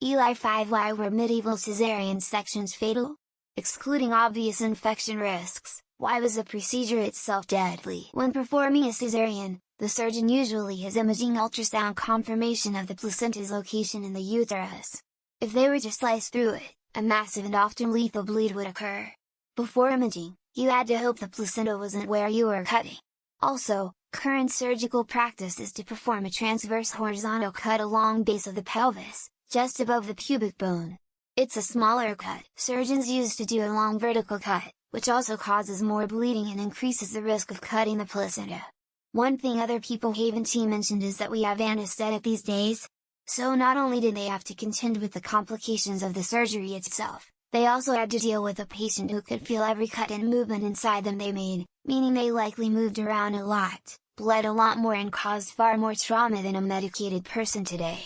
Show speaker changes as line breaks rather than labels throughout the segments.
ELI5. Why were medieval cesarean sections fatal? Excluding obvious infection risks, why was the procedure itself deadly? When performing a cesarean, the surgeon usually has imaging ultrasound confirmation of the placenta's location in the uterus. If they were to slice through it, a massive and often lethal bleed would occur. Before imaging, you had to hope the placenta wasn't where you were cutting. Also, current surgical practice is to perform a transverse horizontal cut along base of the pelvis, just above the pubic bone. It's a smaller cut surgeons use to do a long vertical cut, which also causes more bleeding and increases the risk of cutting the placenta. One thing other people haven't mentioned is that we have anesthetic these days. So not only did they have to contend with the complications of the surgery itself, they also had to deal with a patient who could feel every cut and movement inside them they made, meaning they likely moved around a lot, bled a lot more and caused far more trauma than a medicated person today.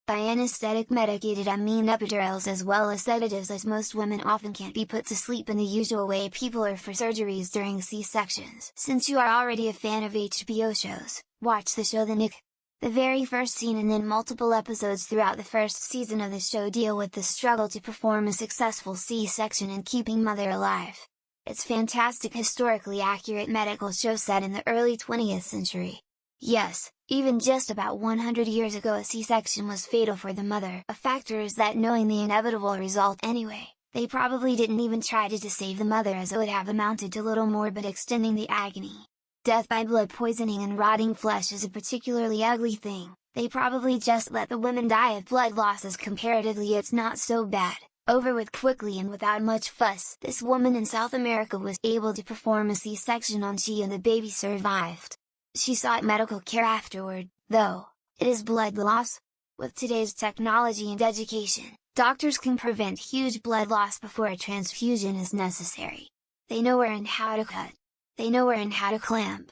By anesthetic medicated I mean epidurals as well as sedatives, as most women often can't be put to sleep in the usual way people are for surgeries during C-sections. Since you are already a fan of HBO shows, watch the show The Nick. The very first scene and then multiple episodes throughout the first season of the show deal with the struggle to perform a successful C-section and keeping mother alive. It's fantastic historically accurate medical show set in the early 20th century. Yes, even just about 100 years ago a C-section was fatal for the mother. A factor is that knowing the inevitable result anyway, they probably didn't even try to save the mother, as it would have amounted to little more but extending the agony. Death by blood poisoning and rotting flesh is a particularly ugly thing. They probably just let the women die of blood loss, as comparatively it's not so bad. Over with quickly and without much fuss. This woman in South America was able to perform a C-section on she and the baby survived. She sought medical care afterward, though. It is blood loss? With today's technology and education, doctors can prevent huge blood loss before a transfusion is necessary. They know where and how to cut. They know where and how to clamp.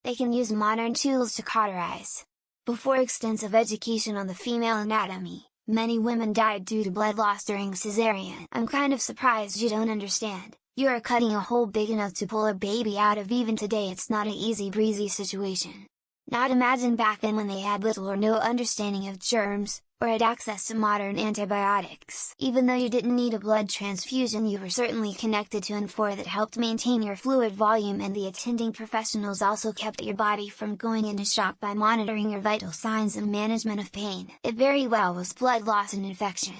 They can use modern tools to cauterize. Before extensive education on the female anatomy, many women died due to blood loss during cesarean. I'm kind of surprised you don't understand. You are cutting a hole big enough to pull a baby out of. Even today it's not an easy breezy situation. Now imagine back then when they had little or no understanding of germs, or had access to modern antibiotics. Even though you didn't need a blood transfusion, you were certainly connected to N4 that helped maintain your fluid volume, and the attending professionals also kept your body from going into shock by monitoring your vital signs and management of pain. It very well was blood loss and infection.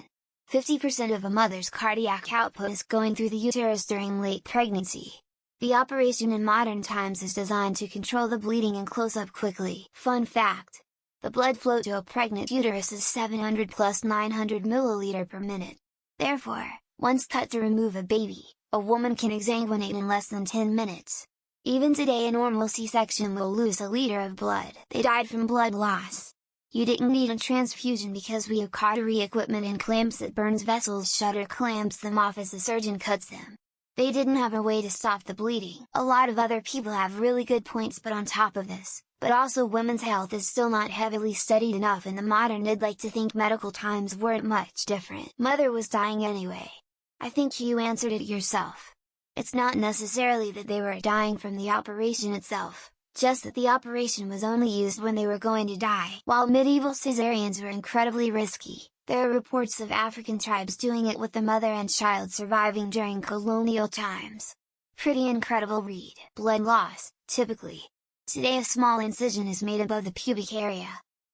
50% of a mother's cardiac output is going through the uterus during late pregnancy. The operation in modern times is designed to control the bleeding and close up quickly. Fun fact: the blood flow to a pregnant uterus is 700 plus 900 milliliter per minute. Therefore, once cut to remove a baby, a woman can exsanguinate in less than 10 minutes. Even today a normal C-section will lose a liter of blood. They died from blood loss. You didn't need a transfusion because we have cautery equipment and clamps that burns vessels shut or clamps them off as the surgeon cuts them. They didn't have a way to stop the bleeding. A lot of other people have really good points, but on top of this, but also women's health is still not heavily studied enough in the modern. I'd like to think medical times weren't much different. Mother was dying anyway. I think you answered it yourself. It's not necessarily that they were dying from the operation itself, just that the operation was only used when they were going to die. While medieval cesareans were incredibly risky, there are reports of African tribes doing it with the mother and child surviving during colonial times. Pretty incredible read. Blood loss, typically. Today a small incision is made above the pubic area.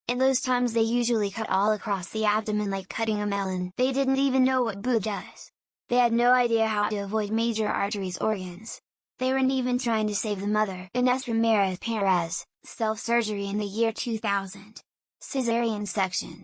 In those times they usually cut all across the abdomen like cutting a melon. They didn't even know what boob does. They had no idea how to avoid major arteries organs. They weren't even trying to save the mother. Ines Ramirez Perez, Self-Surgery in the year 2000. Cesarean section.